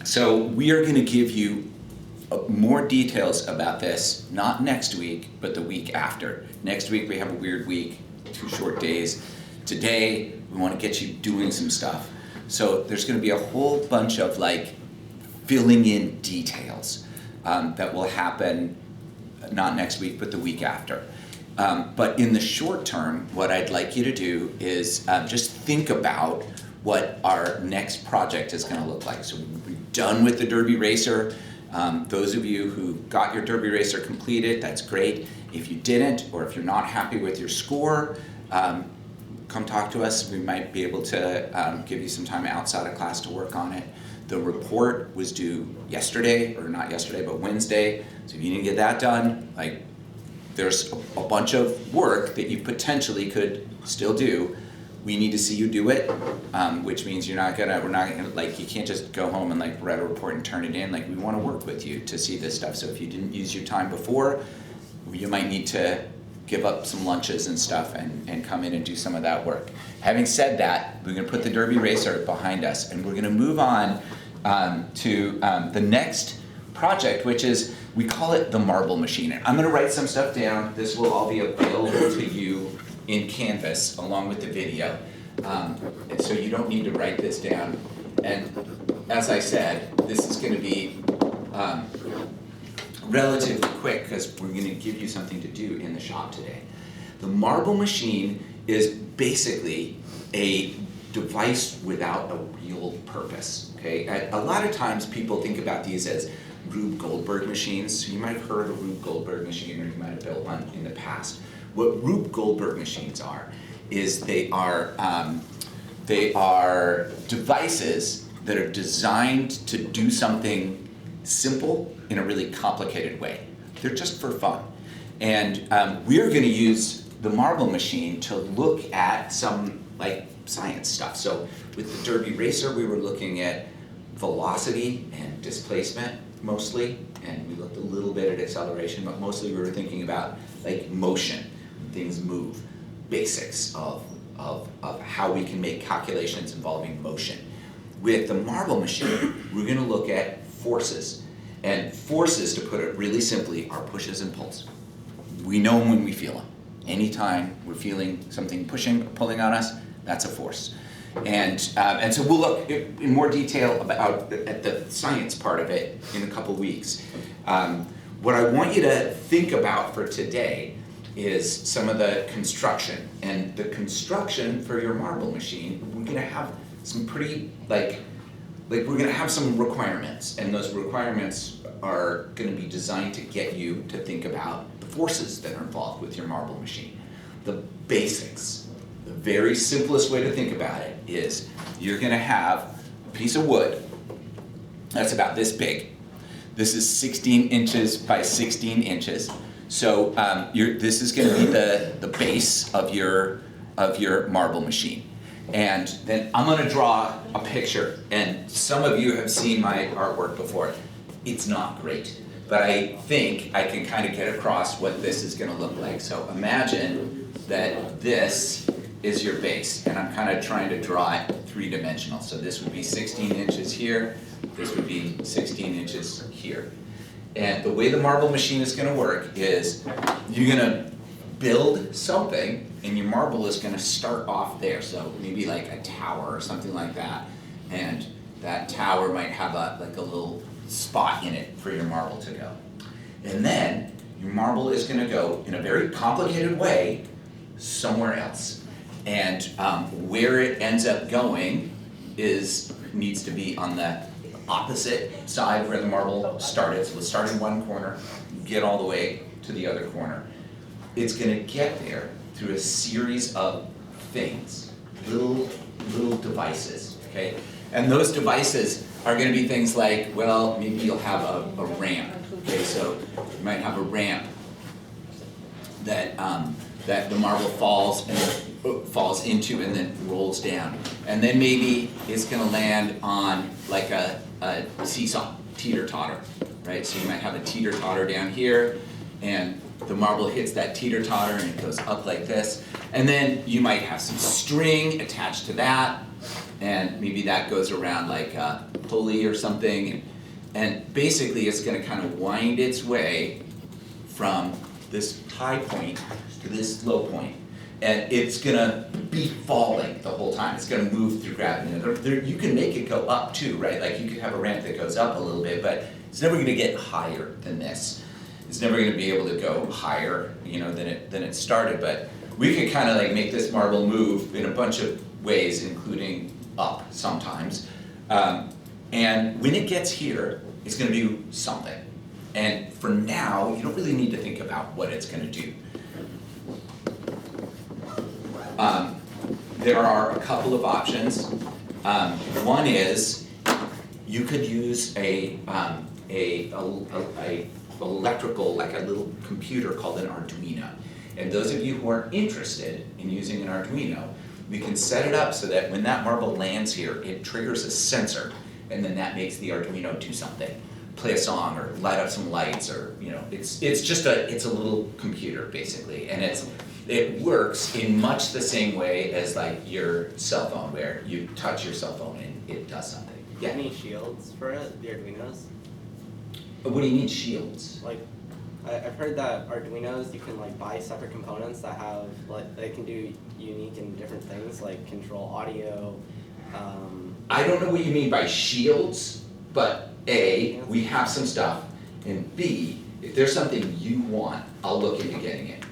So we are going to give you more details about this, not next week, but the week after. Next week we have a weird week, 2 short days. Today we want to get you doing some stuff. So there's going to be a whole bunch of like filling in details that will happen not next week, but the week after. But in the short term, what I'd like you to do is just think about what our next project is going to look like. So we're done with the Derby Racer. Those of you who got your Derby Racer completed, that's great. If you didn't, or if you're not happy with your score, come talk to us. We might be able to give you some time outside of class to work on it. The report was due yesterday, or not yesterday, but Wednesday. So if you didn't get that done, like there's a bunch of work that you potentially could still do. We need to see you do it, which means we're not gonna, like, you can't just go home and like write a report and turn it in. Like, we wanna work with you to see this stuff. So if you didn't use your time before, you might need to give up some lunches and stuff and come in and do some of that work. Having said that, we're gonna put the Derby Racer behind us, and we're gonna move on to the next project, which is, we call it the Marble Machine. And I'm gonna write some stuff down. This will all be available to you in Canvas along with the video. And so you don't need to write this down. And as I said, this is gonna be relatively quick because we're gonna give you something to do in the shop today. The Marble Machine is basically a device without a real purpose, okay? A lot of times people think about these as Rube Goldberg machines. So you might have heard of a Rube Goldberg machine, or you might have built one in the past. What Rube Goldberg machines are is they are devices that are designed to do something simple in a really complicated way. They're just for fun. And we're gonna use the Marble Machine to look at some like science stuff. So with the Derby Racer, we were looking at velocity and displacement mostly, and we looked a little bit at acceleration, but mostly we were thinking about like motion, things move, basics of how we can make calculations involving motion. With the Marble Machine, we're gonna look at forces. And forces, to put it really simply, are pushes and pulls. We know them when we feel them. Anytime we're feeling something pushing, pulling on us, that's a force. And so we'll look in more detail at the science part of it in a couple weeks. What I want you to think about for today is some of the construction. And the construction for your Marble Machine, we're gonna have some pretty, like we're gonna have some requirements, and those requirements are gonna be designed to get you to think about the forces that are involved with your Marble Machine. The basics. The very simplest way to think about it is you're gonna have a piece of wood that's about this big. This is 16 inches by 16 inches. So this is gonna be the base of your Marble Machine. And then I'm gonna draw a picture, and some of you have seen my artwork before. It's not great, but I think I can kind of get across what this is gonna look like. So imagine that this is your base, and I'm kind of trying to draw it 3-dimensional. So this would be 16 inches here, this would be 16 inches here. And the way the Marble Machine is gonna work is you're gonna build something, and your marble is gonna start off there. So maybe like a tower or something like that. And that tower might have a little spot in it for your marble to go. And then your marble is gonna go in a very complicated way somewhere else. And where it ends up going needs to be on the opposite side where the marble started. So let's start in one corner, get all the way to the other corner. It's gonna get there through a series of things, little devices, okay? And those devices are gonna be things like, well, maybe you'll have a ramp, okay? So you might have a ramp that the marble falls into and then rolls down. And then maybe it's gonna land on like a seesaw, teeter-totter, right? So you might have a teeter-totter down here, and the marble hits that teeter-totter and it goes up like this. And then you might have some string attached to that, and maybe that goes around like a pulley or something, and basically it's gonna kind of wind its way from this high point to this low point. And it's gonna be falling the whole time. It's gonna move through gravity. You can make it go up too, right? Like you could have a ramp that goes up a little bit, but it's never gonna get higher than this. It's never gonna be able to go higher, than it started. But we could kind of like make this marble move in a bunch of ways, including up sometimes. And when it gets here, it's gonna do something. And for now, you don't really need to think about what it's gonna do. There are a couple of options. One is you could use a electrical, like a little computer called an Arduino. And those of you who are interested in using an Arduino, we can set it up so that when that marble lands here, it triggers a sensor, and then that makes the Arduino do something. Play a song or light up some lights, or it's a little computer basically, and it works in much the same way as like your cell phone, where you touch your cell phone and it does something. Do you need shields for it, the Arduinos? What do you need shields? Like, I've heard that Arduinos, you can like buy separate components that have like they can do unique and different things, like control audio. I don't know what you mean by shields, but A, we have some stuff, and B, if there's something you want, I'll look into getting it.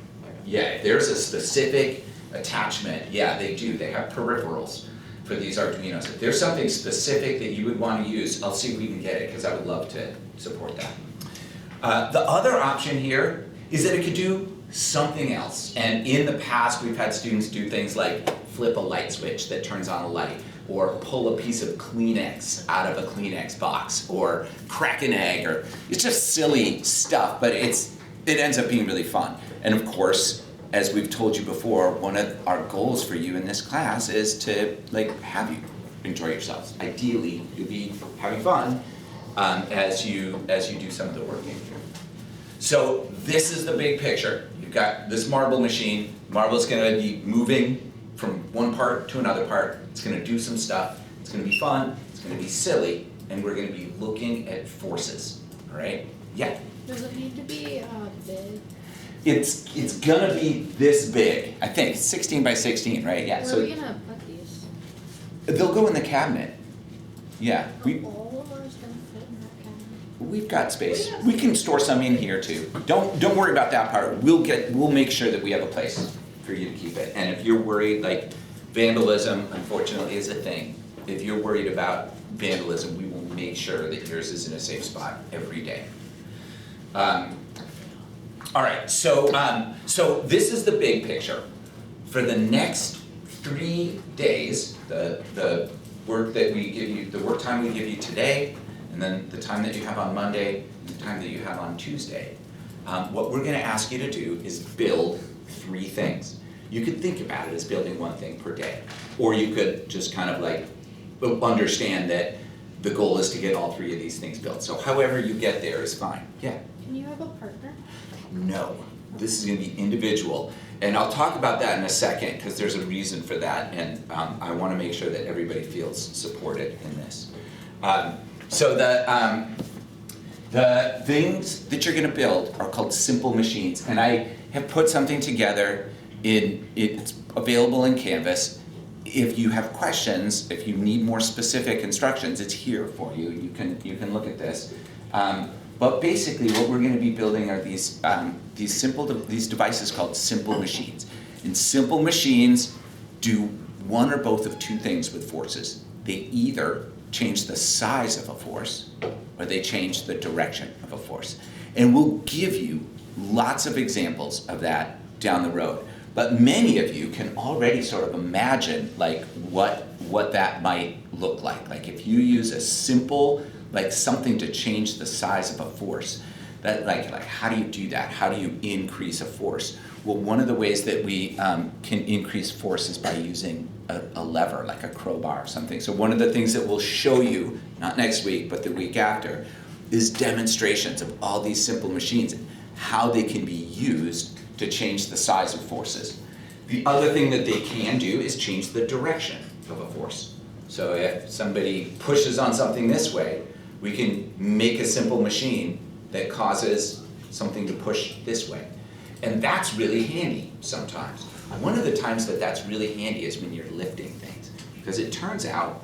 Yeah, if there's a specific attachment, yeah, they do. They have peripherals for these Arduinos. If there's something specific that you would want to use, I'll see if we can get it, because I would love to support that. The other option here is that it could do something else. And in the past, we've had students do things like flip a light switch that turns on a light, or pull a piece of Kleenex out of a Kleenex box, or crack an egg, or it's just silly stuff, but it ends up being really fun. And of course, as we've told you before, one of our goals for you in this class is to have you enjoy yourselves. Ideally, you'll be having fun as you do some of the work in here. So this is the big picture. You've got this marble machine. Marble's gonna be moving from one part to another part. It's gonna do some stuff. It's gonna be fun. It's gonna be silly, and we're gonna be looking at forces. All right? Yeah. Does it need to be big? It's gonna be this big, I think, 16 by 16, right? Yeah. Where are we gonna put these? They'll go in the cabinet. Yeah. All of ours gonna fit in that cabinet? We've got space. We can store some in here too. Don't worry about that part. We'll make sure that we have a place for you to keep it. And if you're worried, like vandalism, unfortunately, is a thing. If you're worried about vandalism, we will make sure that yours is in a safe spot every day. All right, so this is the big picture. For the next 3 days, the work that we give you, the work time we give you today, and then the time that you have on Monday, and the time that you have on Tuesday, what we're gonna ask you to do is build 3 things. You could think about it as building 1 thing per day, or you could just kind of like understand that the goal is to get all 3 of these things built. So however you get there is fine. Yeah. Can you have a partner? No, this is gonna be individual. And I'll talk about that in a second, because there's a reason for that, and I wanna make sure that everybody feels supported in this. So the things that you're gonna build are called simple machines, and I have put something together. It's available in Canvas. If you have questions, if you need more specific instructions, it's here for you. You can look at this. But basically, what we're going to be building are these devices called simple machines. And simple machines do one or both of 2 things with forces. They either change the size of a force, or they change the direction of a force. And we'll give you lots of examples of that down the road. But many of you can already sort of imagine like what that might look like. Like if you use a simple, like something to change the size of a force, that like how do you do that? How do you increase a force? Well, one of the ways that we can increase force is by using a lever, like a crowbar or something. So one of the things that we'll show you, not next week, but the week after, is demonstrations of all these simple machines, how they can be used to change the size of forces. The other thing that they can do is change the direction of a force. So if somebody pushes on something this way, we can make a simple machine that causes something to push this way. And that's really handy sometimes. One of the times that that's really handy is when you're lifting things, because it turns out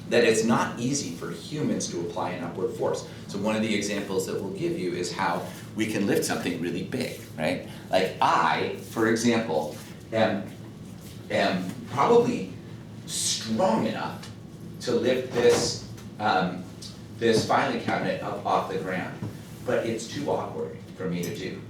that it's not easy for humans to apply an upward force. So one of the examples that we'll give you is how we can lift something really big, right? Like I, for example, am probably strong enough to lift this, this filing cabinet up off the ground, but it's too awkward for me to do.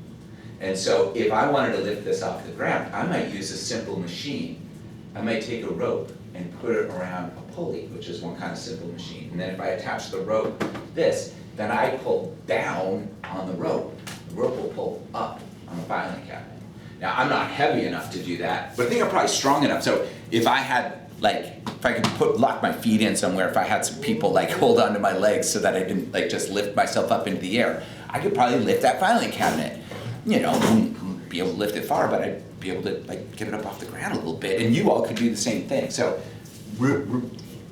And so if I wanted to lift this off the ground, I might use a simple machine. I might take a rope and put it around a pulley, which is one kind of simple machine. And then if I attach the rope to this, then I pull down on the rope. The rope will pull up on the filing cabinet. Now, I'm not heavy enough to do that, but I think I'm probably strong enough. So if I had, like, if I could lock my feet in somewhere, if I had some people like hold onto my legs so that I didn't like just lift myself up into the air, I could probably lift that filing cabinet. You know, wouldn't be able to lift it far, but I'd be able to like get it up off the ground a little bit, and you all could do the same thing. So we're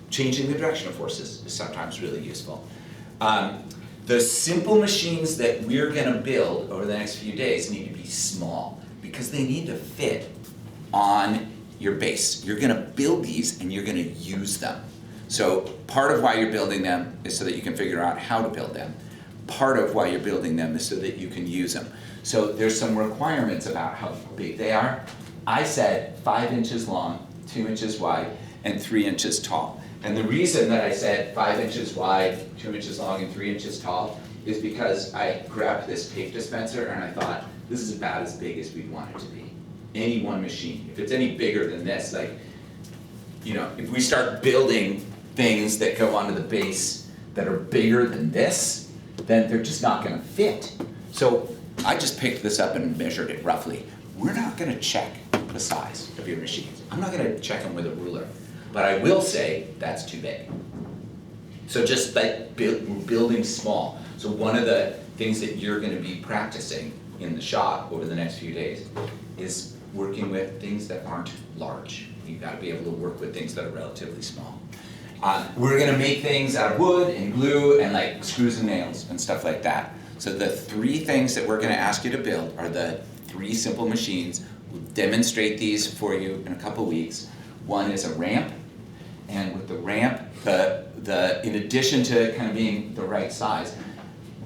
changing the direction of forces is sometimes really useful. The simple machines that we're gonna build over the next few days need to be small because they need to fit on your base. You're gonna build these and you're gonna use them. So part of why you're building them is so that you can figure out how to build them. Part of why you're building them is so that you can use them. So there's some requirements about how big they are. I said 5 inches long, 2 inches wide, and 3 inches tall. And the reason that I said 5 inches wide, 2 inches long, and 3 inches tall is because I grabbed this tape dispenser and I thought, this is about as big as we'd want it to be. Any one machine. If it's any bigger than this, like, you know, if we start building things that go onto the base that are bigger than this, then they're just not gonna fit. So I just picked this up and measured it roughly. We're not gonna check the size of your machines. I'm not gonna check them with a ruler, but I will say that's too big. So just like we're building small. So one of the things that you're gonna be practicing in the shop over the next few days is working with things that aren't large. You've gotta be able to work with things that are relatively small. We're gonna make things out of wood and glue and like screws and nails and stuff like that. So the 3 things that we're gonna ask you to build are the 3 simple machines. We'll demonstrate these for you in a couple weeks. One is a ramp, and with the ramp, in addition to kind of being the right size,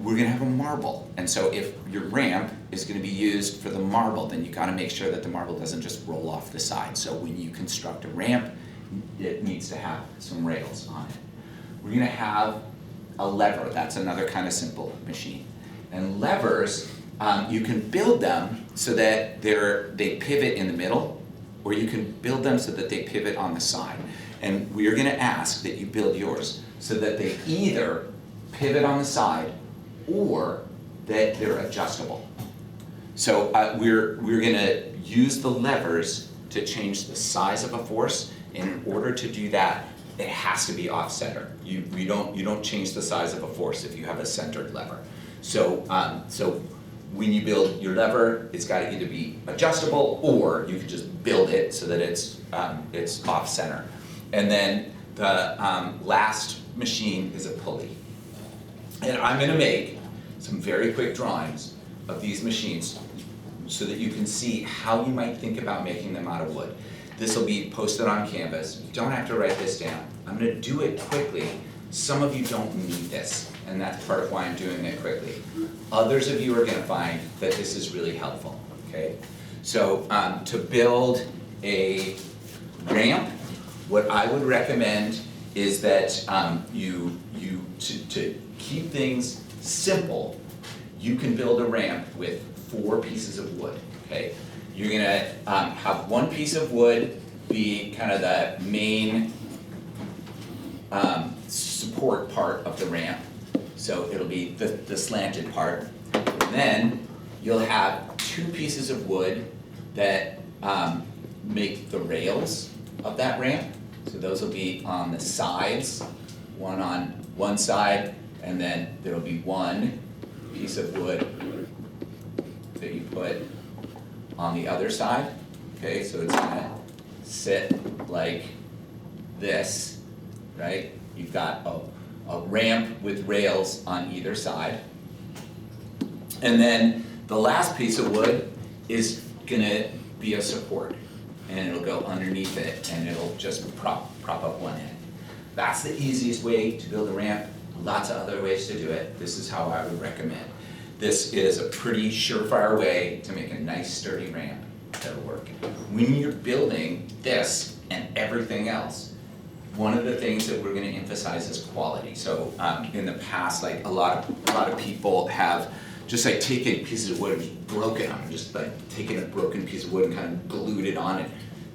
we're gonna have a marble. And so if your ramp is gonna be used for the marble, then you gotta make sure that the marble doesn't just roll off the side. So when you construct a ramp, it needs to have some rails on it. We're gonna have a lever, that's another kind of simple machine. And levers, you can build them so that they pivot in the middle, or you can build them so that they pivot on the side. And we are gonna ask that you build yours so that they either pivot on the side or that they're adjustable. So we're gonna use the levers to change the size of a force, and in order to do that, it has to be off-center. You don't change the size of a force if you have a centered lever. So when you build your lever, it's got to either be adjustable or you can just build it so that it's off-center. And then the last machine is a pulley. And I'm going to make some very quick drawings of these machines so that you can see how you might think about making them out of wood. This will be posted on Canvas. You don't have to write this down. I'm going to do it quickly. Some of you don't need this, and that's part of why I'm doing it quickly. Others of you are going to find that this is really helpful, okay? So to build a ramp, what I would recommend is that to keep things simple, you can build a ramp with 4 pieces of wood, okay? You're gonna have 1 piece of wood be kind of the main support part of the ramp. So it'll be the slanted part. And then you'll have 2 pieces of wood that make the rails of that ramp. So those will be on the sides, one on one side, and then there'll be 1 piece of wood that you put on the other side. Okay, so it's gonna sit like this, right? You've got a ramp with rails on either side. And then the last piece of wood is gonna be a support, and it'll go underneath it, and it'll just prop up one end. That's the easiest way to build a ramp. Lots of other ways to do it. This is how I would recommend. This is a pretty surefire way to make a nice sturdy ramp that'll work. When you're building this and everything else, one of the things that we're gonna emphasize is quality. So in the past, like a lot of people have just like taken pieces of wood and just broken them, just like taken a broken piece of wood and kind of glued it on it.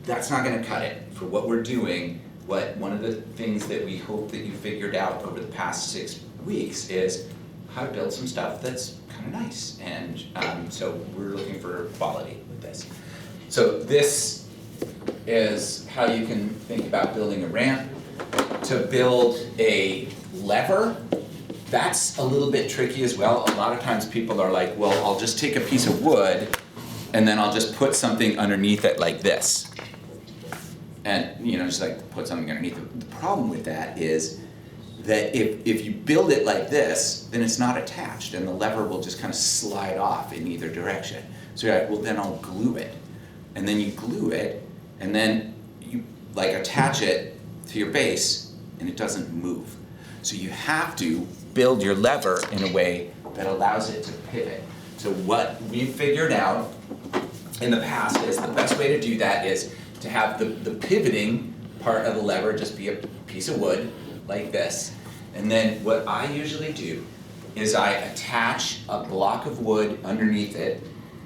That's not gonna cut it. For what we're doing, one of the things that we hope that you figured out over the past 6 weeks is how to build some stuff that's kind of nice. And so we're looking for quality with this. So this is how you can think about building a ramp. To build a lever, that's a little bit tricky as well. A lot of times people are like, well, I'll just take a piece of wood and then I'll just put something underneath it like this. And just like put something underneath it. The problem with that is that if you build it like this, then it's not attached and the lever will just kind of slide off in either direction. So you're like, well then I'll glue it. And then you glue it and then you like attach it to your base and it doesn't move. So you have to build your lever in a way that allows it to pivot. So what we've figured out in the past is the best way to do that is to have the pivoting part of the lever just be a piece of wood like this. And then what I usually do is I attach a block of wood underneath it,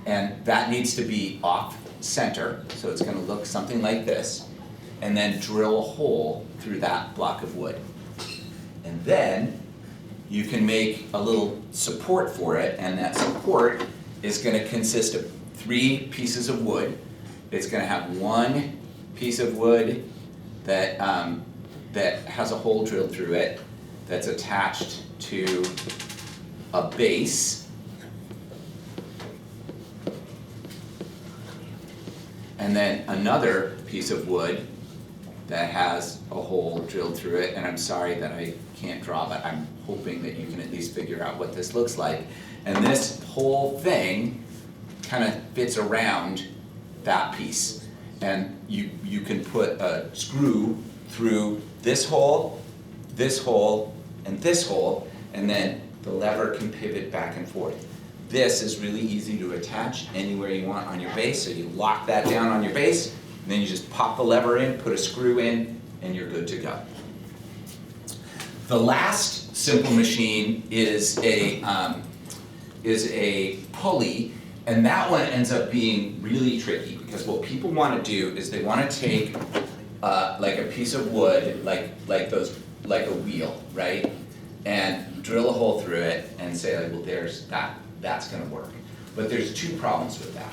and that needs to be off center, so it's gonna look something like this, and then drill a hole through that block of wood. And then you can make a little support for it, and that support is gonna consist of 3 pieces of wood. It's gonna have 1 piece of wood that has a hole drilled through it, that's attached to a base. And then another piece of wood that has a hole drilled through it, and I'm sorry that I can't draw, but I'm hoping that you can at least figure out what this looks like. And this whole thing kind of fits around that piece. And you can put a screw through this hole, and this hole, and then the lever can pivot back and forth. This is really easy to attach anywhere you want on your base, so you lock that down on your base, and then you just pop the lever in, put a screw in, and you're good to go. The last simple machine is a pulley, and that one ends up being really tricky because what people want to do is they want to take like a piece of wood, like a wheel, right, and drill a hole through it and say like, well, there's that's going to work. But there's 2 problems with that.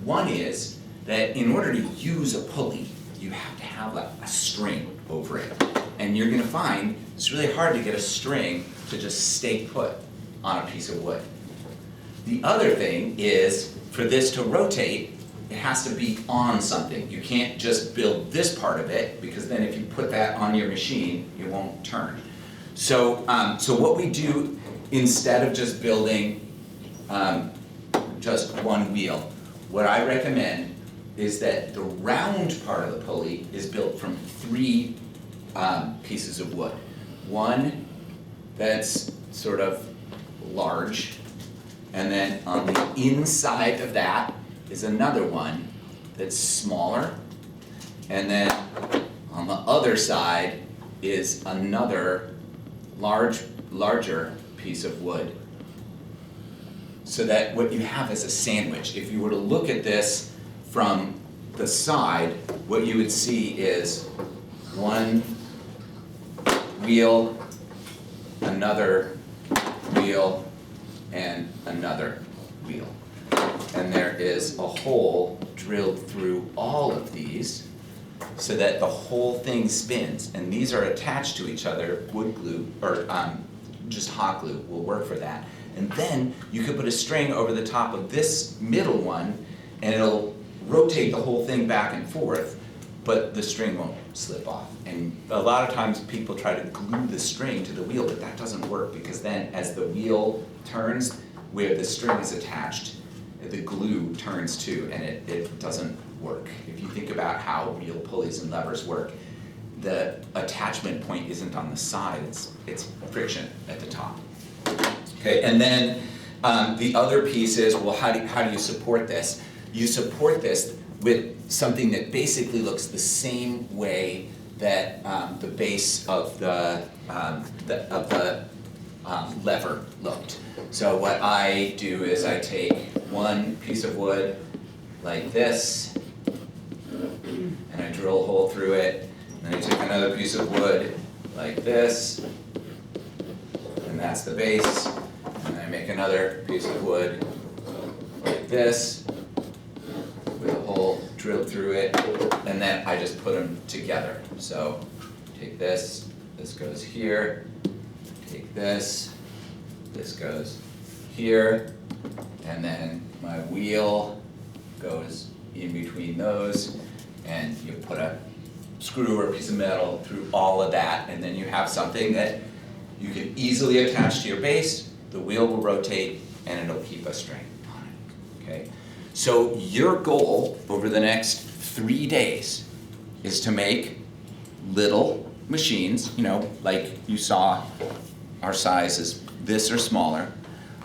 One is that in order to use a pulley, you have to have a string over it, and you're going to find it's really hard to get a string to just stay put on a piece of wood. The other thing is, for this to rotate, it has to be on something. You can't just build this part of it, because then if you put that on your machine, it won't turn. So what we do, instead of just building just one wheel, what I recommend is that the round part of the pulley is built from 3 pieces of wood. One that's sort of large, and then on the inside of that is another one that's smaller, and then on the other side is another larger piece of wood. So that what you have is a sandwich. If you were to look at this from the side, what you would see is one wheel, another wheel, and another wheel. And there is a hole drilled through all of these so that the whole thing spins. And these are attached to each other. Wood glue, or just hot glue will work for that. And then you could put a string over the top of this middle one, and it'll rotate the whole thing back and forth. but the string won't slip off. And a lot of times people try to glue the string to the wheel, but that doesn't work because then as the wheel turns, where the string is attached, the glue turns too, and it doesn't work. If you think about how wheel pulleys and levers work, the attachment point isn't on the side, it's friction at the top. Okay, and then the other piece is, well, how do you support this? You support this with something that basically looks the same way that the base of the lever looked. So what I do is I take one piece of wood like this, and I drill a hole through it, and then I take another piece of wood like this, and that's the base, and I make another piece of wood like this, with a hole drilled through it, and then I just put them together. So take this, this goes here, take this, this goes here, and then my wheel goes in between those, and you put a screw or a piece of metal through all of that, and then you have something that you can easily attach to your base, the wheel will rotate, and it'll keep a string on it, okay? So your goal over the next 3 days is to make little machines, you know, like you saw our size is this or smaller,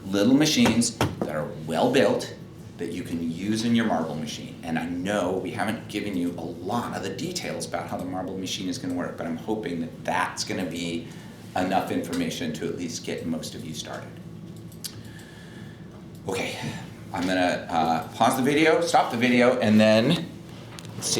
little machines that are well built that you can use in your marble machine. And I know we haven't given you a lot of the details about how the marble machine is going to work, but I'm hoping that that's going to be enough information to at least get most of you started. Okay, I'm going to pause the video, stop the video, and then